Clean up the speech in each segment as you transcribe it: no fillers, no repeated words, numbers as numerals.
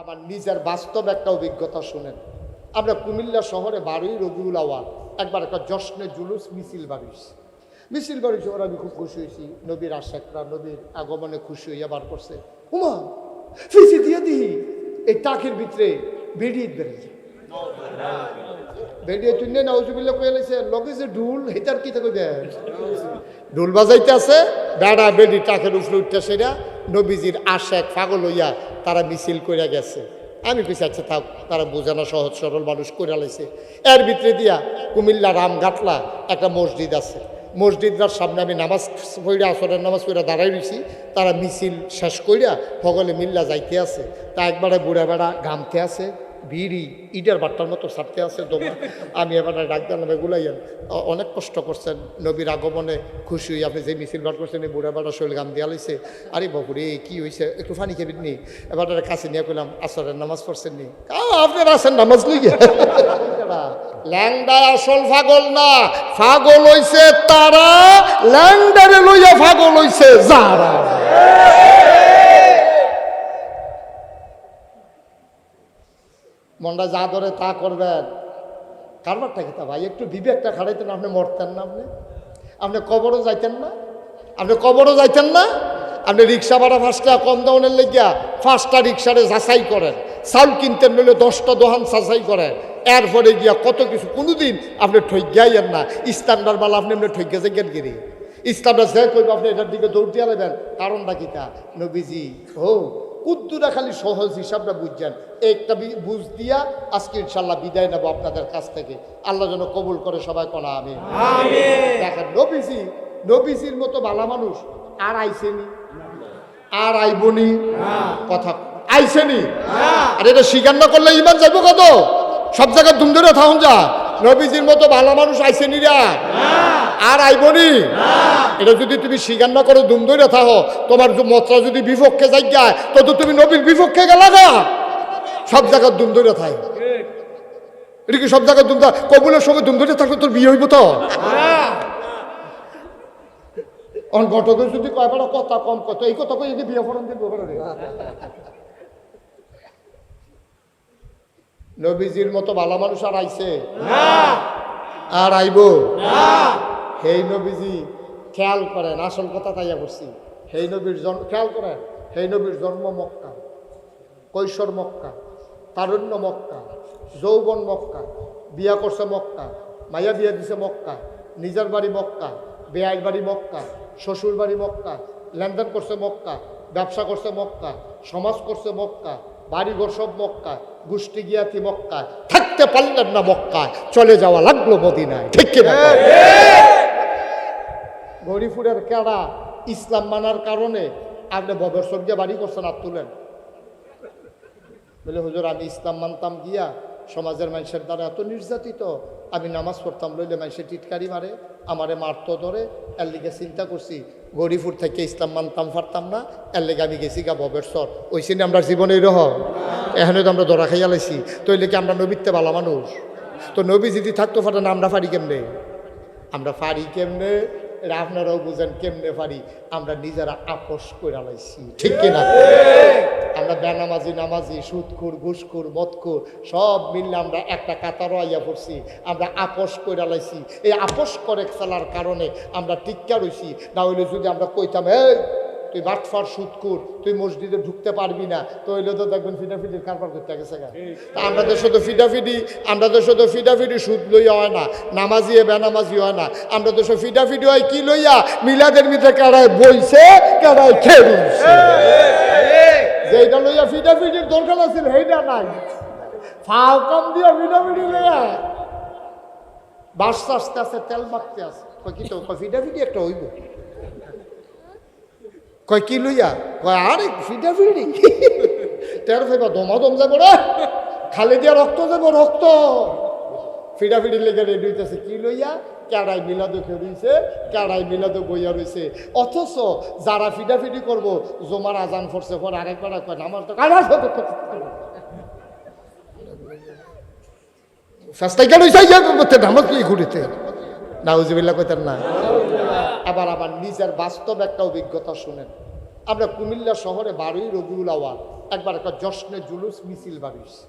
আমার নিজের বাস্তব একটা অভিজ্ঞতা শুনেন। আমরা কুমিল্লা শহরে 12ই রবিউল আওয়াল একবার একটা জশ্নে জুলুস মিছিল বাড়িয়েছি। ওরা আমি খুব খুশি হয়েছি। নবীর আশেকরা নবীর আগমনে খুশি হইয়া বার করছে। উমা ফিসি দিয়ে দিই এই টাকের ভিতরে বেরিয়ে বেড়েছে, বেরিয়ে তুই নাউজুবিল্লাহ কয়ে লাইছে লগে যে ঢুল হেতার কি থাকে ঢুল বাজাইতে আছে বেড়া বেড়ি টাকের উপরে উঠতে সেটা নবীজির আশেক পাগল হইয়া তারা মিছিল করে গেছে। আমি কইছি আচ্ছা থাক, তারা বোঝানো সহজ সরল মানুষ করে লাইছে। এর ভিতরে দিয়া কুমিল্লা রামঘাটলা একটা মসজিদ আছে, মসজিদটার সামনে আমি নামাজ পড়া আসরের নামাজ পড়া দাঁড়াই রয়েছি। তারা মিছিল শেষ করিয়া সকলে মিল্লা যাইতে আছে। তা একবারে বুড়া বেড়া ঘামতে আছে, বিড়ি ইটার বাট্টার মতো ছাড়তে আছে দোমা। আমি এবার ডাক্তার নামে গুলাইয়েন অনেক কষ্ট করছেন নবীর আগমনে খুশি হই। আপনি যে মিছিল বার করছেন এই বুড়া বেড়া শরীর গাম দিয়া লাইছে। আরে বাবুরে কি হয়েছে, একটু ফানি খেবেন নি? এবার কাছে নিয়ে কইলাম আসরের নামাজ পড়ছেন নি? আপনার আসেন নামাজ লইয়া। ল্যাংডা আসল পাগল না, পাগল হইছে তারা, ল্যাংডারে লইয়া পাগল হইছে যারা। মনটা যা ধরে তা করবেন। কারবারটা কি তা ভাই, একটু বিবেকটা খাড়াইতেন, আপনি মরতেন না? আপনি কবরও যাইতেন না? আপনি রিক্সা ভাড়া 5 টাকা কম দাউনের লেগিয়া 5টা রিক্সারে যাচাই করেন, চাউল কিনতেন নইলে 10টা দোকান যাচাই করেন, এরপরে গিয়া কত কিছু। কোনোদিন আপনি ঠইগাইয়েন না। স্ট্যান্ডার্ড বালা আপনি এমনি ঠইগা যাইগেন গিরি স্ট্যান্ডার্ড যে কইব আপনি এটার দিকে দৌড় দিয়া নেবেন। কারণটা কি তা নবীজি কুদ্দুরা খালি সহজ হিসাবটা বুঝছেন। একটা বুঝ দিয়া আজকে ইনশাল্লাহ বিদায় নেব আপনাদের কাছ থেকে। আল্লাহ যেন কবুল করে সবাই কোনা আমি। দেখেন নবীজির মতো ভালো মানুষ আর আইসেনি, আর আইবনি, কথা আইসেনি। আর এটা স্বীকার না করলে ইমান যাইব কত? সব জায়গায় দুম ধরে থাকুন যা। নবীজির মতো ভালো মানুষ আইসেনি রা, আর আইবনি। এটা যদি তুমি স্বীকার না করো, দুম ধরে থাকো, তোমার মতটা যদি বিপক্ষে যাই যায় তত তুমি নবীর বিপক্ষে গেলা না। সব জায়গায় দুম ধরে থাক। এটা কি সব জায়গায় দুম কবুলের সঙ্গে দুম ধরে থাকলে তোর বিয়ে হইব তো? ঘটকের যদি কয়বার কথা কম কত এই কথা কই যদি বিয়ে ফরন দিব। নবীজির মতো ভালো মানুষ আর আইছে আর আইব? হেই নবীজি খেয়াল করেন, আসল কথা তাইয়া বলছি। হেই নবীর খেয়াল করেন, হেই নবীর জন্ম মক্কা, কৈশোর মক্কা, তারুণ্য মক্কা, যৌবন মক্কা, বিয়া করছে মক্কা, মাইয়া বিয়া দিছে মক্কা, নিজের বাড়ি মক্কা, বেআইর বাড়ি মক্কা, শ্বশুর বাড়ি মক্কা, লেনদেন করছে মক্কা, ব্যবসা করছে মক্কা, সমাজ করছে মক্কা, বাড়িঘর সব মক্কা, গোষ্ঠী গিয়াতি মক্কা, থাকতে পারলেন না মক্কায়, চলে যাওয়া লাগলো মদিনায়। ঠিক কি না? গরিপুরের কেড়া ইসলাম মানার কারণে আপনি বছর গিয়ে বাড়ি করছেন, আর তুলেন বলে হুজুর আমি ইসলাম মানতাম গিয়া সমাজের মানুষের দ্বারা এত নির্যাতিত, আমি নামাজ পড়তাম লইলে মানুষের টিটকারি মারে, আমারে মারতো ধরে, এর লিগে চিন্তা করছি গরিপুর থেকে ইসলাম মানতাম পারতাম না, এর লেগে আমি গেছি গা ববেশ্বর। ওই সিনে আমরা জীবনে রহ এখানে তো আমরা দরা খাইয়া লাইছি। তো এই লেগে আমরা নবীতে ভালো মানুষ। তো নবী যদি থাকতো ফাটান আমরা পারি কেমনে? এটা আপনারাও বুঝেন কেমনে পারি। আমরা নিজেরা আপোষ করে লাইছি। ঠিক কিনা? আমরা নামাজি, সুদখোর, ঘুষখোর, মদখোর সব মিললে আমরা একটা কাতারও আইয়া পড়ছি। আমরা আপোষ করে লাইছি। এই আপোষ করে ফেলার কারণে আমরা টিক্কা রইছি। না হইলে যদি আমরা কইতাম তুই বাটফার সুদখোর, তুই মসজিদে ঢুকতে পারবি না, তো হইলে তো দেখবেন ফিডাফিডির কারবার করতে গেছে গা। আমরা তো শুধু ফিডাফিডি সুদ লইয়া হয় না, নামাজি বেনামাজি হয় না। আমরা তো সব ফিডাফিডি হয় কি লইয়া? মিলাদের ভিতরে কারায় বইছে, কারায় খেলছে। যেটা লইয়া ফিডাফিডির দরকার আছে সেইটা নাই, ফাও কম দিয়া ফিডাফিডি লইয়া বাস আসতে আছে, তেল মাখতে আছে। কি তো ফিডাফিডি একটা হইব, কয় কি লইয়া? কয় আরে ফিডাফিডি তের ফাইবা দমাদম যাবো রে, খালি দিয়া রক্ত যাবো, রক্ত। ফিডাফিডি লেগে রেডি হইতেছে কি লইয়া? কেড়াই মিলাদো খেয়েছে, কেড়াই মিলাদো বইয়া রয়েছে। অথচ যারা ফিডাফিডি করবো জমার আজান পড়ছে পর আরেকবার কয় আমার তো নামাজ কি ঘুরিতে নাউজুবিল্লাহ কইতেন না। আবার আমার নিজের বাস্তব একটা অভিজ্ঞতা শুনেন। আমরা কুমিল্লা শহরে 12ই রবিউল আওয়াল একবার একটা জশ্নে জুলুস মিছিল বাড়িয়েছে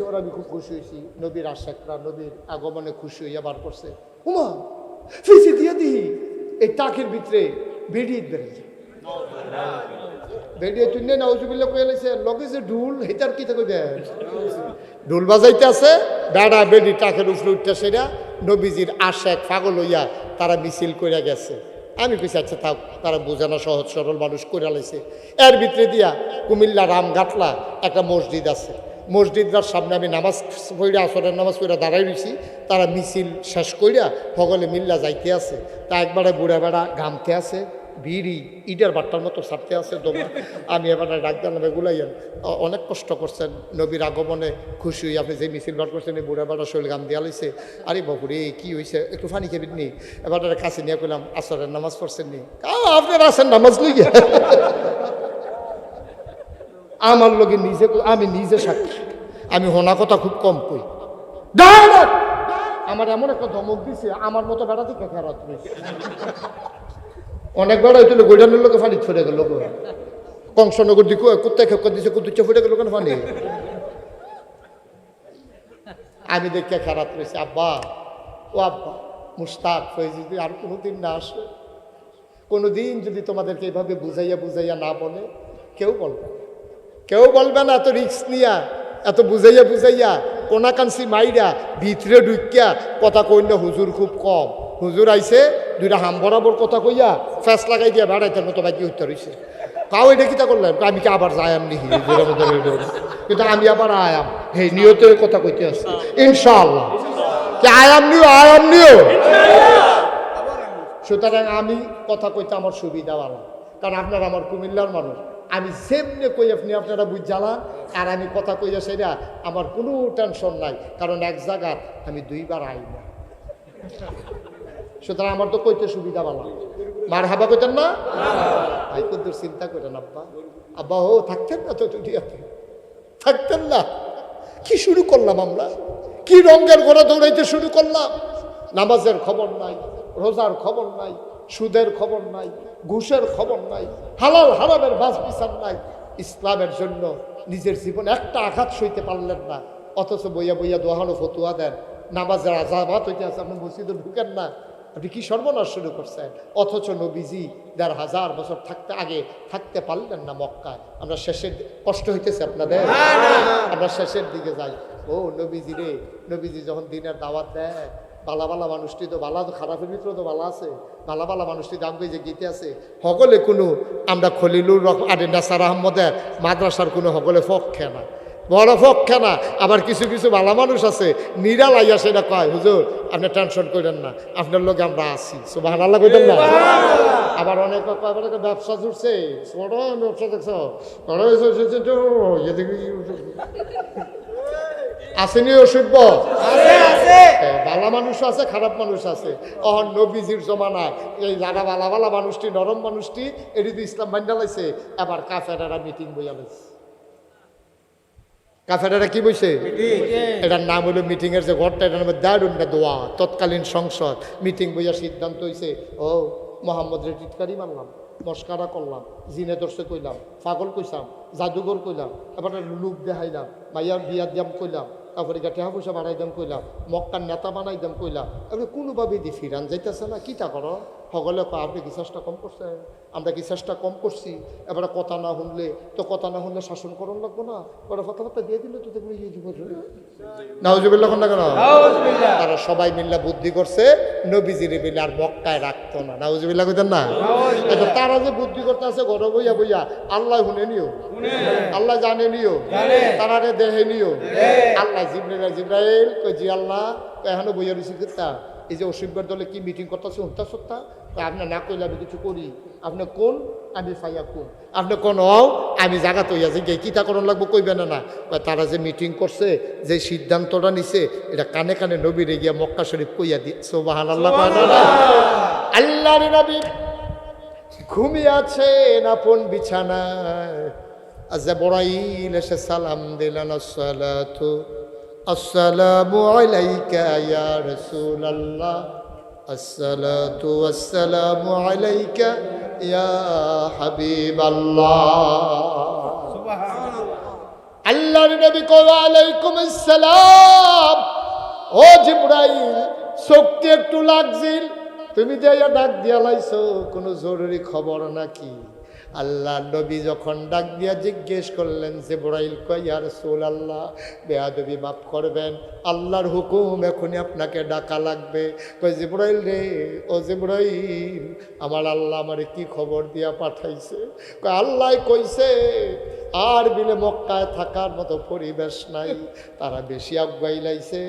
ওরা আমি খুব খুশি হয়েছি নবীর আশেকরা নবীর আগমনে খুশি হইয়া বার করছে উমা ফিসি দিয়ে দিহি এই টাকের ভিতরে বেরিয়ে বেড়েছে বেরিয়ে তুই না উজুবিল্লা কয়ে লাইছে লগে যে ঢুল হেতার কি থাকবে ঢুল বাজাইতে আছে বেড়া বেডি টাকের উপরে উঠতে সেরা নবীজির আশেক পাগল হইয়া তারা মিছিল করে গেছে আমি কইছি আচ্ছা তাও তারা বোঝানো সহজ সরল মানুষ করে লাইছে এর ভিতরে দিয়া কুমিল্লা রামঘাটলা একটা মসজিদ আছে মসজিদটার সামনে আমি নামাজ পড়ে আসরের নামাজ পড়ে দাঁড়াই রয়েছি তারা মিছিল শেষ কইরা সকলে মিল্লা যাইতে আছে তা একবারে বুড়া বেড়া ঘামতে আছে বিড়ি ইটার বাট্টার মতো ছাড়তে আছে দোমা আমি এবার ডাক দিলাম এগুলাইয়েন অনেক কষ্ট করছেন নবীর আগমনে খুশি হয়ে আপনি যে মিছিল বার করছেন এই বুড়া বেড়া শরীর ঘাম দিয়া লইছে আরে বাবুরে কি হয়েছে একটু ফানি খেবেন নি এবার কাছে নিয়ে কইলাম আসরের নামাজ পড়ছেন নি আপনার আসেন নামাজ লইয়া আমার লগে নিজে আমি নিজে সাক্ষী আমি হোনা কথা খুব কম কই আমার এমন একটা ধমক দিছে আমার মতো বেড়া দিকে খারাপ অনেক বেড়া হইছিল গোড়ানোর লোকে ফানি ছড়ে গেল কংসনগর দিকে কোথায় খেপ দিছে কুতুচ্চা ফুটে গেল কেন ফানি আমি দেখে খারাপ রয়েছে আব্বা ও আব্বা মুস্তাক হয়ে যদি আর কোনোদিন না আসে কোনোদিন যদি তোমাদেরকে এইভাবে বুঝাইয়া না বলে কেউ বলবে না এত রিস্ক নিয়া এত বুঝাইয়া কোনাকান্সি মাইরা ভিতরে ঢুকিয়া কথা কইল হুজুর খুব কম হুজুর আইছে দুইটা হাম বরাবর কথা কইয়া ফ্যাস লাগাই দিয়া বেড়াইতের মতো বাকি হইতে রয়েছে কাউ এটা কিতা করলেন আমি কি আবার যায়াম নিহি কিন্তু আমি আবার আয়াম হে নিয়তের কথা কইতে আসছি ইনশাআল্লাহ কি আয়াম নিও সুতরাং আমি কথা কইতে আমার সুবিধা ভালো কারণ আপনারা আমার কুমিল্লার মানুষ আমি যেমনি কই আপনারা বুঝ জ্বালান আর আমি কথা কইয়া সেটা আমার কোনো টেনশন নাই কারণ এক জায়গার আমি দুইবার আই না সুতরাং আমার তো কইতে সুবিধা ভালো মার হাবা কইতেন না ভাই কদ্দুর চিন্তা করেন আব্বা ও থাকতেন না তো দুনিয়াতে থাকতেন না কি শুরু করলাম আমরা কি রঙের ঘোড়া দৌড়াইতে শুরু করলাম নামাজের খবর নাই রোজার খবর নাই সুদের খবর নাই ঘুষের খবর নাই হালাল হারামের বাস বিচার নাই ইসলামের জন্য নিজের জীবনে একটা আঘাত সইতে পারলেন না অথচ বইয়া দোহানো ফতুয়া দেন নামাজের আজাবাত হইতে আছে আপনি মসজিদে ঢুকেন না আপনি কি সর্বনাশ শুরু করছেন অথচ নবীজি ১,৫০০ বছর থাকতে পারলেন না মক্কায় আমরা শেষের কষ্ট হইতেছে আপনাদের আমরা শেষের দিকে যাই ও নবীজি যখন দিনের দাওয়াত দেয় বালা মানুষটি তো বালা খারাপের ভিতরে তো বালা আছে বালা মানুষটি দামকে যে গীতে আছে সকলে কোনো আমরা খলিলুর আরে নাসার আহমদের মাদ্রাসার কোনো সকলে পক্ষে না বড় পক্ষে না আবার কিছু ভালো মানুষ আছে নিরালাইয়া সেটা কয় হুজুর আপনি টেনশন করেন না আপনার লোক আমরা আছি সুবহানাল্লাহ কইতেন না আবার অনেক ব্যবসা জুড়ছে ব্যবসা দেখছো আসেনি অসভ্য ভালো মানুষ আছে খারাপ মানুষ আছে নবীজির জমানায় এই যারা ভালা মানুষটি নরম মানুষটি এটি তো ইসলাম মাইন্ডা লাইছে আবার কাফেরারা মিটিং বইয়া লাইছে কাফেরারা কি বইছে এটার নাম হলো মিটিং এর যে ঘরটা এটার নাম দারুন দোয়া তৎকালীন সংসদ মিটিং বইয়া সিদ্ধান্ত হইছে ও মোহাম্মদ রে টিটকারি মারলাম মস্কারা করলাম জিনে দর্শে কইলাম পাগল কইসাম জাদুঘর কইলাম এবার লুক দেখাইলাম মাইয়ার বিয়া দিয়াম কইলাম তারপরে টেহা পয়সা বাড়াই দাম কইলাম মক্কার নেতা বানাই দাম কইলাম এবার কোনোভাবে দি ফিরান যাইতেছে না কিটা করো সকলে আপনি কি চেষ্টা কম করছেন আমরা কি চেষ্টা কম করছি এবারে কথা না শুনলে শাসন করণ লাগবো না ওরা কথাবার্তা দিয়ে দিলে তো দেখবো নাউজুবিল্লাহ না কেন তারা সবাই মিল্লা বুদ্ধি করছে নবীজির মিলে আর মক্কায় রাখতো না নাউজুবিল্লাহ কইতেন না এটা তারা যে বুদ্ধি করতে আছে ঘরে বইয়া আল্লাহ শুনে নিও আল্লাহ জানে নিও তারা দেহে নিও আল্লাহ জিব্রাইল কই জি আল্লাহ এখনো বইয়া রয়েছি কিতা এই যে অসভ্যের দলে কি মিটিং করতেছে হত্যা সত্তা আপনার না কইলে আমি কিছু করি আপনি কোন আমি ফাইয়া কোন আপনি কোন আমি জায়গা তৈয়া যে কিতা করণ লাগবো কইবেন না তারা যে মিটিং করছে যে সিদ্ধান্তটা নিছে এটা কানে কানে নবীর গিয়া মক্কা শরীফ কইয়া দিয়ে সুবহানাল্লাহ আল্লাহর নবী ঘুমিয়ে আছেন আপন বিছানায় আজরাইল এসে সালাম দিলেন আসসালামু আলাইকা ইয়া রাসূলুল্লাহ আসসালাতু ওয়াসসালামু আলাইকা ইয়া হাবিবাল্লাহ সুবহানাল্লাহ আল্লাহর নবী কয় আলাইকুম আসসালাম। ও জিবরাইল, শক্তি একটু লাগছিল, তুমি যে ডাক দিয়া লাইছো, কোনো জরুরি খবর নাকি? আল্লাহ নবী যখন ডাক দিয়া জিজ্ঞেস করলেন, জিবরাইল কয় ইয়া রাসূলুল্লাহ, বেয়াদবি মাফ করবেন, আল্লাহর হুকুম, এখনই আপনাকে ডাকা লাগবে। কয় জিবরাইল রে, ও জিবরাইল, আমার আল্লাহ আমারে কি খবর দিয়া পাঠাইছে? কয় আল্লাহ কইছে আর বিলে মক্কায় থাকার মতো পরিবেশ নাই, তারা বেশি আগুয়াই লাইছে,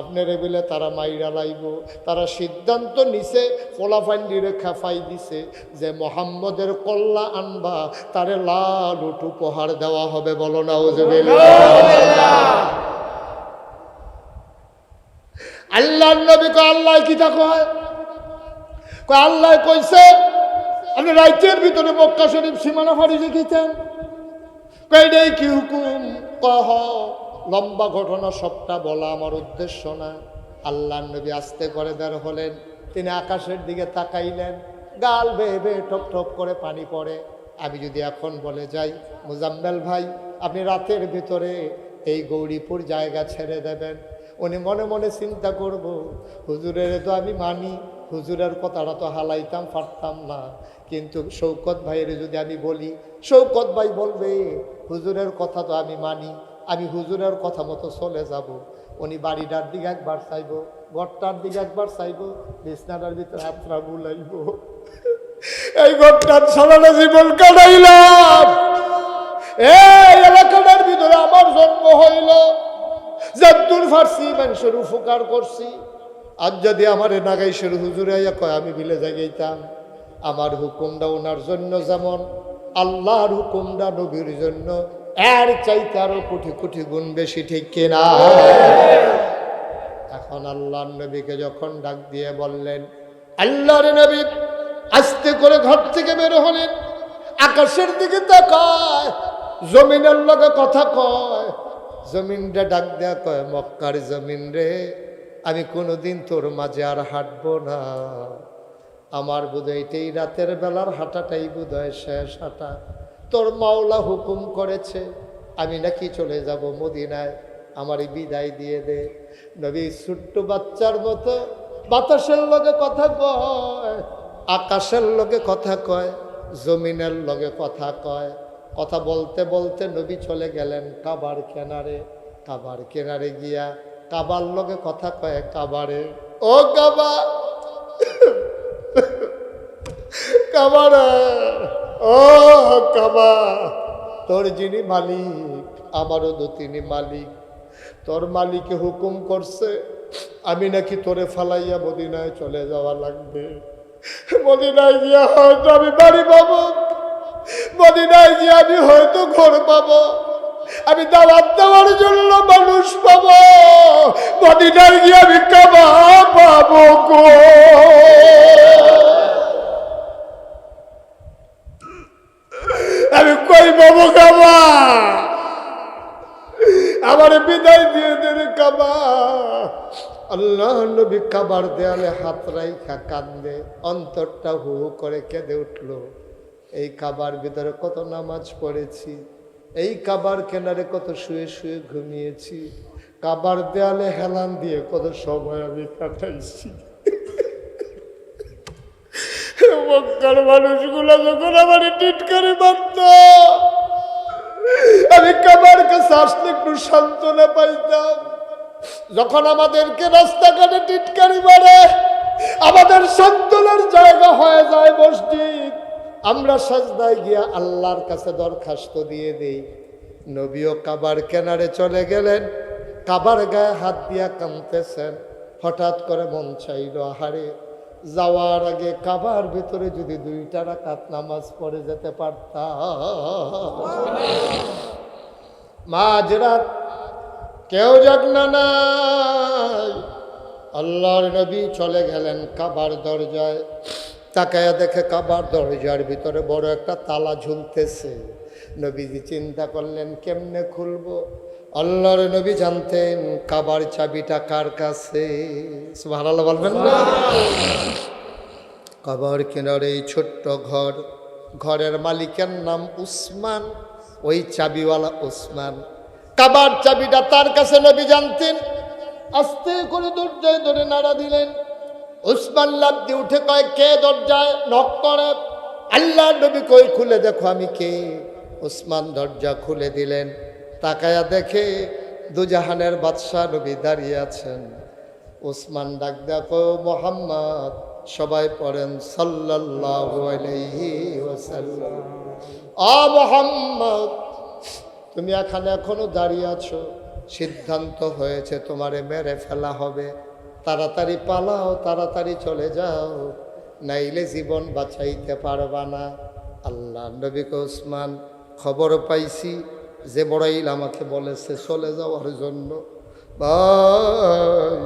আপনার বিলে তারা মাইরা লাইব। তারা সিদ্ধান্ত নিছে, ফলাফান্ডিরে খেফাই দিছে যে মোহাম্মদের কল্লা আনবা, তারে লাল উট উপহার দেওয়া হবে। বলো না আল্লাহ নবী কয় আল্লাহ কি তা কয়? কয় আল্লাহ কইছে আপনি রাজ্যের ভিতরে মক্কা শরীফ সীমানা ফাড়ি রেখেছেন। কয়টাই কি হুকুম? কহ লম্বা ঘটনা, সবটা বলা আমার উদ্দেশ্য না। আল্লাহ নবী আস্তে করে বের হলেন, তিনি আকাশের দিকে তাকাইলেন, গাল বেয়ে বেয়ে টপ টপ করে পানি পড়ে। আমি যদি এখন বলে যাই, মুজাম্মেল ভাই আপনি রাতের ভিতরে এই গৌরীপুর জায়গা ছেড়ে দেবেন, উনি মনে মনে চিন্তা করব, হুজুরের তো আমি মানি, হুজুরের কথাটা তো হালাইতাম পারতাম না, কিন্তু শৌকত ভাইয়ের যদি আমি বলি, শৌকত ভাই বলবে হুজুরের কথা তো আমি মানি, আমি হুজুরের কথা মতো চলে যাব। উনি বাড়িটার দিকে একবার চাইব, ঘরটার দিকে একবার চাইব, বিছনাটার ভিতরে হাতটা বুলাইব। এই ঘরটার সারাটা জীবন কাটাইলাম, এই এলাকাটার ভিতরে আমার জন্ম হইল, যদ্দুর ফার্সি মানুষের উপকার করছি। আজ যদি আমার নাগাইশের হুজুরে কয় আমি বিলে জাগাইতাম, আমার হুকুমটা ওনার জন্য যেমন, আল্লাহর হুকুমটা নবীর জন্য এর চাইতে আরো কোটি কোটি গুণ বেশি, ঠিক কিনা? এখন আল্লাহর নবীকে যখন ডাক দিয়ে বললেন, আল্লাহর নবী আস্তে করে ঘর থেকে বের হলেন, আকাশের দিকে তাকায়, জমিনের লগে কথা কয়, জমিনটা ডাক দেয়া কয়, মক্কার জমিন রে, আমি কোনোদিন তোর মাঝে আর হাঁটবো না, আমার বোধহয় এই রাতের বেলার হাঁটাটাই বোধহয় শেষ হাঁটা। তোর মাওলা হুকুম করেছে আমি নাকি চলে যাব মদিনায়, আমার বিদায় দিয়ে দে। নবী ছোট্ট বাচ্চার মতো বাতাসের লগে কথা কয়, আকাশের লগে কথা কয়, জমিনের লগে কথা কয়। কথা বলতে বলতে নবী চলে গেলেন কাবার কিনারে। কাবার কিনারে গিয়া কাবার লগে কথা কয়, কাবারে, ও কাবা, কাবারে, ও কাবা, তোর যিনি মালিক আমারও তো তিনি মালিক, তোর মালিকে হুকুম করছে আমি নাকি তোরে ফালাইয়া মদিনায় চলে যাওয়া লাগবে। মদিনায় গিয়া হয়তো আমি বাড়ি পাবো, মদিনায় গিয়ে আমি হয়তো ঘর পাবো, আমি দাওয়াত দেওয়ার জন্য মানুষ পাবো, মদিনায় গিয়ে আমি কাবা পাবো গো। আমি কই পাবো কাবা? আমার বিদায় দিয়ে দেন কাবা। আল্লাহ নবী কাবার দেয়ালে হাত রাইখা কান্দে, অন্তরটা হু হু করে কেঁদে উঠল। এই কাবার ভিতরে কত নামাজ পড়েছি, এই কাবার কিনারে কত শুয়ে শুয়ে ঘুমিয়েছি, কাবার দেয়ালে হেলান দিয়ে কত সময় আমি কাটাইছি। মক্কার মানুষগুলো যখন আমার টিটকারি মারত, আমি কাবার কাছে আসলে একটু সান্ত্বনা পাইতাম। যখন আমাদেরকে রাস্তাঘাটে টিটকারি মারে, আমাদের সান্ত্বনার জায়গা হয়ে যায় মসজিদ। আমরা সাজদায় গিয়া আল্লাহর কাছে দরখাস্ত দিয়ে দেই। নবীও কাবার কিনারে চলে গেলেন, কাবার গায়ে হাত দিয়া কাঁদতেছেন। হঠাৎ করে মন চাইল, আহারে যাওয়ার আগে কাবার ভিতরে যদি 2 রাকাত নামাজ পড়ে যেতে পারতাম। মাঝরাত কেউ জাগনা নাই, আল্লাহর নবী চলে গেলেন কাবার দরজায়। তাকায়া দেখে কাবার দরজার ভিতরে বড় একটা তালা ঝুলতেছে। নবীজি চিন্তা করলেন কেমনে খুলবো। আল্লাহর নবী জানতেন কাবার চাবিটা কার কাছে। সুবহানাল্লাহ বলবেন না? কাবার কিনারে এই ছোট্ট ঘর, ঘরের মালিকের নাম উসমান, ওই চাবিওয়ালা উসমান। কাবার চাবিটা তার কাছে নবী জানতেন। আস্তে করে দরজায় ধরে নাড়া দিলেন। উসমান লাফ দিয়ে উঠে কয়, কে দরজায় নক করে? আল্লাহ নবী কই, খুলে দেখো আমি কে। উসমান দরজা খুলে দিলেন। তাকায়া দেখে দুজাহানের বাদশাহ নবী দাঁড়িয়ে আছেন। উসমান ডাক দেখো, মোহাম্মদ। সবাই পড়েন সাল্লাল্লাহু আলাইহি ওয়াসাল্লাম। মোহাম্মদ, তুমি এখনো দাঁড়িয়ে আছো। সিদ্ধান্ত হয়েছে তোমারে মেরে ফেলা হবে। তাড়াতাড়ি পালাও, তাড়াতাড়ি চলে যাও, নাইলে জীবন বাঁচাইতে পারবা না। আল্লাহ নবীকে উসমান, খবর পাইছি জিবরাইল আমাকে বলেছে চলে যাওয়ার জন্য। ভাই,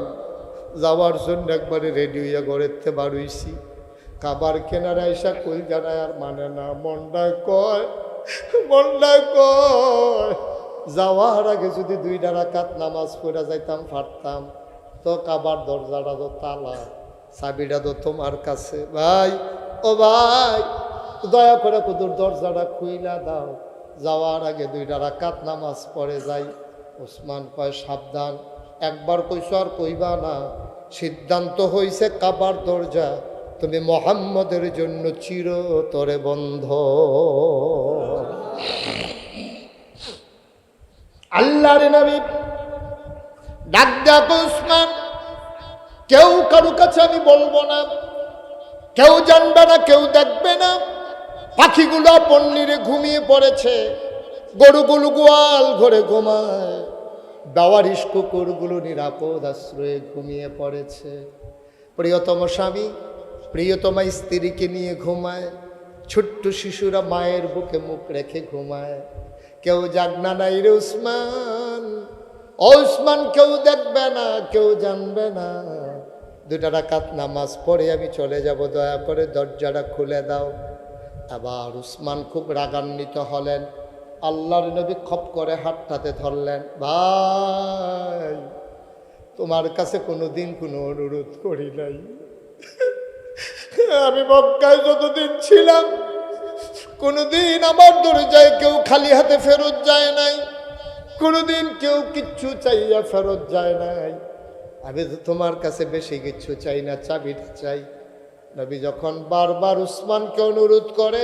যাওয়ার জন্য একবারে রেডি হইয়া ঘরেতে বাড়ুইছি। কাবার কেনারা এসা কই জানায় আর মানে না। মনটা কয় যাওয়ার আগে যদি 2 রাকাত নামাজ পড়া যাইতাম পারতাম। তো কাবার দরজাটা তো তালা, চাবিটা তো তোমার কাছে। ভাই, ও ভাই, দয়া করে কুদুর দরজাটা খুইলা দাও, যাওয়ার আগে 2 রাকাত নামাজ পড়ে যাই। উসমান কয়, সাবধান, একবার কইছো আর কইবা না। সিদ্ধান্ত হইছে কাবার দরজা তুমি মুহাম্মদের জন্য চিরতরে বন্ধ। আল্লাহর নবী ডাক দেখো, উসমান, কেউ কারো কাছে আমি বলবো না, কেউ জানবে না, কেউ দেখবে না। পাখিগুলো পন্নিরে ঘুমিয়ে পড়েছে, গরুগুলো গোয়াল ঘরে ঘুমায়, বেওয়ারিশ কুকুরগুলো নিরাপদ আশ্রয়ে ঘুমিয়ে পড়েছে। প্রিয়তম স্বামী প্রিয়তমা স্ত্রীকে নিয়ে ঘুমায়, ছোট্ট শিশুরা মায়ের বুকে মুখ রেখে ঘুমায়। কেউ জাগনা নাই রে উসমান, ও উসমান, কেউ দেখবে না, কেউ জানবে না। 2 রাকাত নামাজ পড়ে আমি চলে যাব, দয়া করে দরজাটা খুলে দাও। আবার উসমান খুব রাগান্বিত হলেন। আল্লাহর নবী খপ করে হাতটাতে ধরলেন। ভাই, তোমার কাছে কোনোদিন কোনো অনুরোধ করি নাই। আমি মক্কায় যতদিন ছিলাম কোনোদিন আমার দরজায় কেউ খালি হাতে ফেরত যায় নাই, কোনোদিন কেউ কিচ্ছু চাইয়া ফেরত যায় নাই। আমি তো তোমার কাছে বেশি কিচ্ছু চাই না, চাবিটা চাই। নবী যখন বারবার উসমানকে অনুরোধ করে,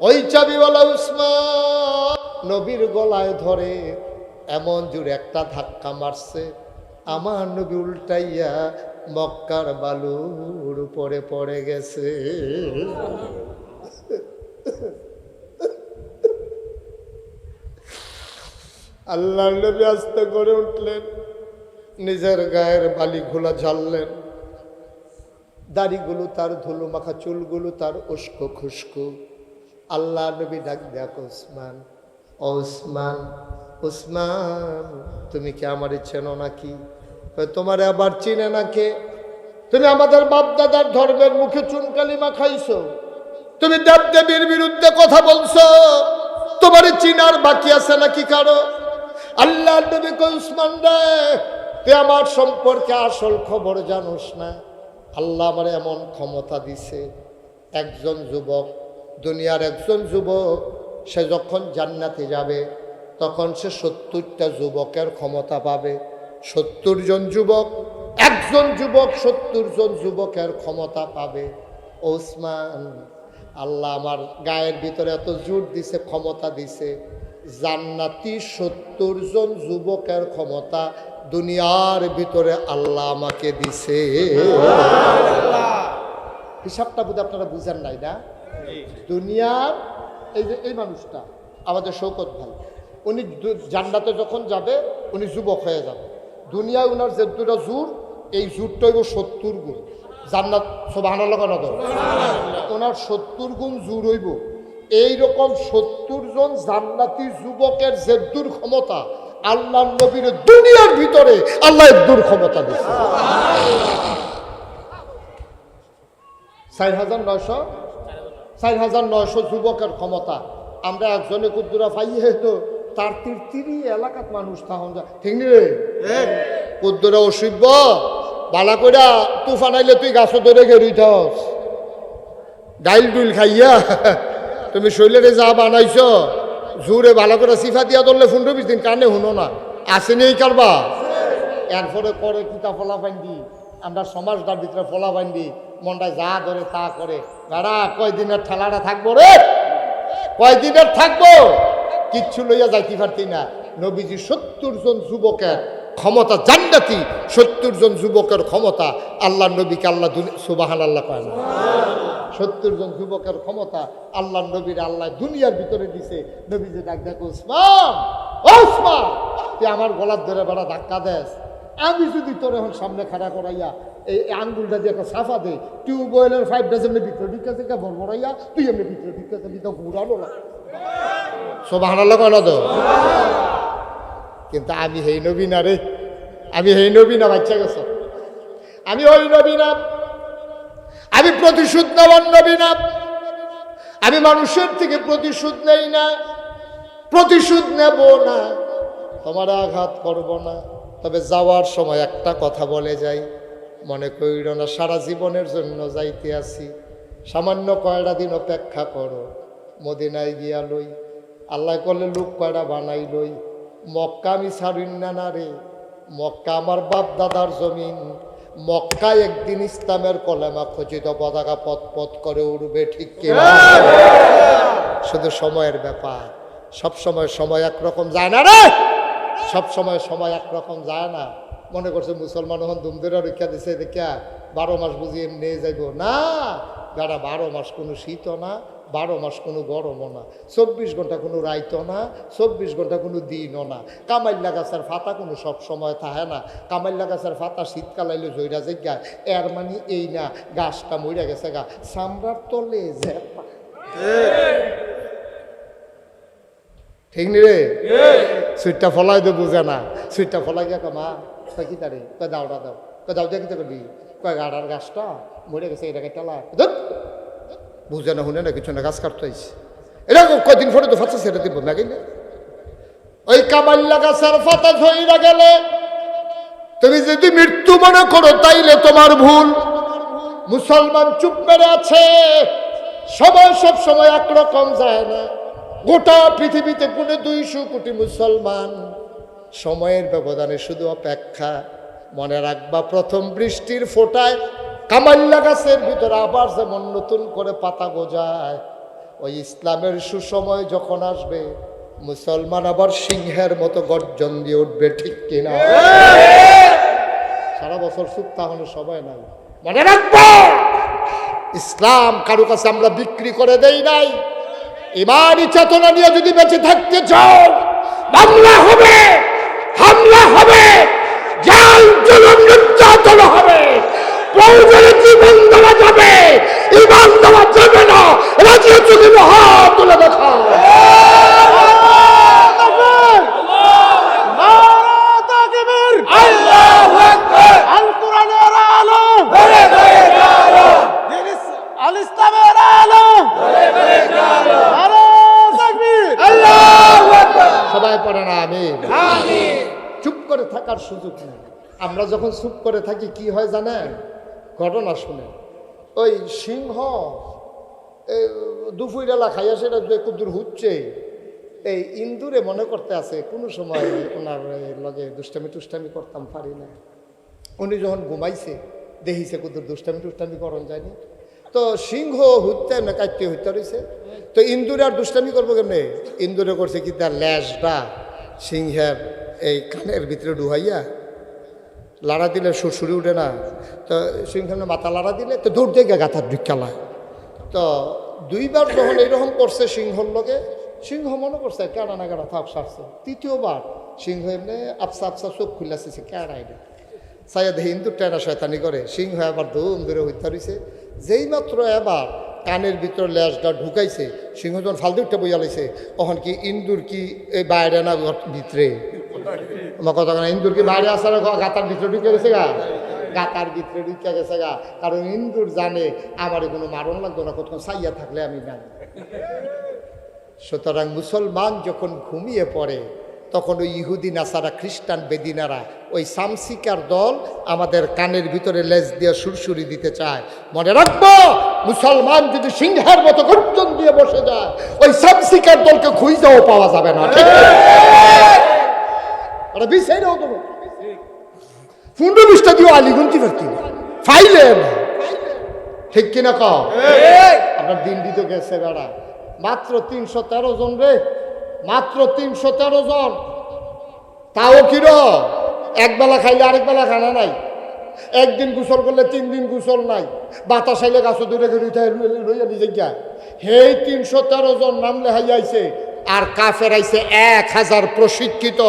ওই চাবিওয়ালা উসমান নবীর গলায় ধরে এমন জোরে একটা ধাক্কা মারছে, আমার নবী উল্টাইয়া মক্কার বালুর উপরে পড়ে গেছে। আল্লাহর নবী আস্তে করে উঠলেন, নিজের গায়ের বালিগুলো ঝাড়লেন, দাড়িগুলো তার ধুলো মাখা, চুলগুলো তার উস্কো খুস্কো। আল্লাহ নবী ডাক দেখো, উসমান, ও উসমান, উসমান, তুমি কি আমার চেনো নাকি? তোমার আবার চিনে নাকি? তুমি আমাদের বাপ দাদার ধর্মের মুখে চুনকালি মাখাইছো, তুমি দেবদেবীর বিরুদ্ধে কথা বলছো, তোমার চিনার বাকি আছে নাকি কারো? আল্লাহ নবী কই, উসমান রে, তুই আমার সম্পর্কে আসল খবর জানোস না। আল্লাহ আমার এমন ক্ষমতা দিছে, একজন যুবক, দুনিয়ার একজন যুবক, সে যখন জান্নাতে যাবে তখন সে 70টা যুবকের ক্ষমতা পাবে। 70 জন যুবক, একজন যুবক 70 জন যুবকের ক্ষমতা পাবে। ওসমান, আল্লাহ আমার গায়ের ভিতরে এত জোর দিছে, ক্ষমতা দিছে, জান্নাতি 70 জন যুবকের ক্ষমতা দুনিয়ার ভিতরে আল্লাহ আমাকে দিছে। হিসাবটা বোধ আপনারা বুঝেন নাই না? দুনিয়ার এই মানুষটা আমাদের শৌকত ভাই, উনি জান্নাতে যখন যাবে উনি যুবক হয়ে যাবে। দুনিয়ায় উনার যে 2টা জোর, এই জোরটা হইব 70 গুণ। জান্নাত সুবহানাল্লাহ কেন ধর, ওনার 70 গুণ জোর হইব। এইরকম 70 জন জান্নাতি যুবকের যে দূর ক্ষমতা, আল্লাহ নবীর দুনিয়ার ভিতরে আল্লাহ দূর ক্ষমতা দিচ্ছে। 4,900 যুবকের ক্ষমতা। আমরা একজনে কুদ্দুরা পাইয়ে তো তার 30 এলাকাত মানুষ তখন যা, ঠিক রে? কুদ্দুরা অসিব্য বালা কইরা তুফান আইলে তুই গাছ ধরে গেরুইতাস, ডাইল ডুইল খাইয়া তুমি শৈলেরে যা বানাইছ জোরে ভালো করে সিফা দিয়া ধরলে 15-20 দিন কানে শুনো না, আসেনি এই কারবা। এরপরে করে কিতা ফলা বান্ধি, আমরা সমাজটার ভিতরে ফলা বান্ধি, মনটায় যা ধরে তা করে। বেড়া কয়দিনের ঠেলাটা থাকবো রে, কয়দিনের থাকবো, কিচ্ছু লইয়া যাইতে পারতি না। নবীজি 70 জন যুবকের ক্ষমতা জান্নাতি, 70 জন যুবকের ক্ষমতা আল্লাহ নবীকে আল্লাহ সুবহানাল্লাহ কয় না। 70 জন যুবকের ক্ষমতা আল্লাহ নবীর আল্লাহ দুনিয়ার ভিতরে দিছে। নবীজি ডাক দেখো, ওসমান, ওসমান, তুই আমার গলার ধরে বেড়া ধাক্কা দেস, আমি যদি তোর এখন সামনে খাড়া করাইয়া এই আঙ্গুলটা দিয়ে একটা সাফা দে, টিউবওয়েলের 5 ডজনের ভিতরে ঢুকে থেকে বড়বড়াইয়া তুই এমনি ভিতরে ঢুকে দিতে ঘুরানো না। সুবহানাল্লাহ কয় না তো? কিন্তু আমি হেই নবী না রে, আমি হেই নবী না, বাচ্চা গেছ, আমি ওই নবী না, আমি প্রতিশোধ নেওয়ার নবী না, আমি মানুষের থেকে প্রতিশোধ নেই না, প্রতিশোধ নেব না, তোমার আঘাত করব না। তবে যাওয়ার সময় একটা কথা বলে যাই, মনে করিল না সারা জীবনের জন্য যাইতে আসি, সামান্য কয়টা দিন অপেক্ষা করো, মদিনায় গিয়া লই, আল্লাহ করলে লোক কয়টা বানাই লই। মক্কা আমি ছাড়িন না রে, মক্কা আমার বাপ দাদার জমিন, মক্কায় একদিন ইসলামের কলেমা খচিত পতাকা পথ পথ করে উড়বে, ঠিক কিনা? শুধু সময়ের ব্যাপার, সব সময় সময় একরকম যায় না রে, সব সময় সময় একরকম যায় না। মনে করছে মুসলমান হন ধুমধুরা রক্ষা দিছে দেখা 12 মাস বুঝিয়ে নিয়ে যাইব না, যারা 12 মাস কোনো শীতও না, 12 মাস কোনো গরমও না, 24 ঘন্টা কোনো রাইতও না, 24 ঘন্টা কোনো দিনও না। কামাইল্লা গাছের ফাতা কোনো সব সময় থাকে না, কামাইল্লা গাছের ফাতা শীতকাল আইলে জৈরা জায়গায়, এর মানে এই না গাছটা মরে গেছে গা, চামড়ার তলে জ্যাপা, ঠিক নি রে? সুইটটা ফলাই দে বুঝে না, সুইটটা ফলাই গিয়া মা কয় কি তারে, কয় দাওটা দাও, কয় দাও দিয়ে কিতা করবি, কয় গাড়ার গাছটা মরে গেছে, এটাকে টালা বুঝে না, শুনে না, কিছু না, গাছ কাটতে হয়েছে। এরকম কয়দিন পরে তো ফাঁসা ছেড়ে দিব না গেলে, ওই কামাল্লা গাছের ফাতা ঝইরা গেলে তুমি যদি মৃত্যু মনে করো তাইলে তোমার ভুল। মুসলমান চুপ মেরে আছে, সময় সব সময় একরকম যায় না। গোটা পৃথিবীতে 200 কোটি মুসলমান, সময়ের ব্যবধানে শুধু অপেক্ষা। মনে রাখবা, প্রথম বৃষ্টির ফোঁটায় কামাল্লা গাছের ভিতরে আবার যেমন নতুন করে পাতা গজায়, ওই ইসলামের সুসময় যখন আসবে মুসলমান আবার সিংহের মতো গর্জন দিয়ে উঠবে, ঠিক কিনা? সারা বছর চুপ তাহলে সবাই নাই। মনে রাখবো, ইসলাম কারো কাছে আমরা বিক্রি করে দেই নাই। ইমানি চেতনা নিয়ে যদি বেঁচে থাকতে চাও, মামলা হবে, হামলা হবে, জাল জুলুম নির্যাতন হবে, প্রয়োজনে জীবন দেওয়া যাবে, ইমান দেওয়া যাবে না। রাজি চোখে হাত তুলে দেখা। সবাই পড়ে না আমিন। চুপ করে থাকার সুযোগ নেই। আমরা যখন চুপ করে থাকি কি হয় জানেন? ঘটনা শুনে, ওই সিংহ দুপুরেলা খাইয়া সেটা যে কুদুর হচ্ছে, এই ইন্দুরে মনে করতে আছে কোনো সময় ওনার লগে দুষ্টামি টুষ্টামি করতাম পারি না। উনি যখন ঘুমাইছে দেখিছে কুদুর দুষ্টামি টুষ্টামি করন যায়নি, তো সিংহ হইতে না কাটতে হইতে রয়েছে। তো ইন্দুরে আর দুষ্টামি করবো কেমনে? ইন্দুরে করছে কি, তার ল্যাসটা সিংহের এই কানের ভিতরে ডুহাইয়া লাড়া দিলে সুরসুরি উঠে না, তো সিংহের মাথা লাড়া দিলে তো দৌড় দিয়ে গাথার ঢুকালায়। তো 2 বার যখন এইরকম করছে সিংহর লগে, সিংহ মনে করছে কেডা না কেডা থাপ সারছে। 3য় সিংহ এমনি আপসা আপসা চোখ খুললাছে, কেডা এটা চাইয়া দেখে ইন্দুর টেনা শয়তানি করে। সিংহ এবার ধুম ধরে হইতে রয়েছে। যেই মাত্র এবার কানের ভিতরে ল্যাসটা ঢুকাইছে, সিংহ যখন ফালতু একটা বইয়া লাইছে, তখন কি ইন্দুর কি এই বাইরে না ভিতরে? আমার কথা না, ইন্দুর কি বাইরে আসার গাতার ভিতরে ঢুকে গেছে গা, গাতার ভিতরে ঢুকে গেছে গা। কারণ ইন্দুর জানে আমার কোনো মারণ লাগতো না, কোথাও চাইয়া থাকলে আমি না। সুতরাং মুসলমান যখন ঘুমিয়ে পড়ে, তখন ওই ইহুদি নাসারা খ্রিস্টান বেদিনারা ওই সামসিকার দল আমাদের কানের ভিতরে লেজ দিয়ে সুরসুরি দিতে চায়। মনে রাখবো, মুসলমান যদি সিংহের মতো গর্জন দিয়ে বসে যায়, ওই সাবসিকার দলকে খুঁজেও পাওয়া যাবে না। ঠিক আছে, বিষয়টাও তো 15-20টা দিয়ে আলিগুনতি পারতি ফাইলে না, ঠিক কিনা কও? আপনার দিন দিতে গেছে বেড়া মাত্র 313 জন রে, মাত্র 313 জন। তাও কিরো একবেলা খাইলে আরেক বেলা খানা নাই, একদিন গোসল করলে 3 দিন গোসল নাই, বাতাস আইলে গাছ দূরে রইয়া নিজে গিয়া হেই 313 জন নাম লেহাই আইছে। আর কাফের আইছে 1000 প্রশিক্ষিত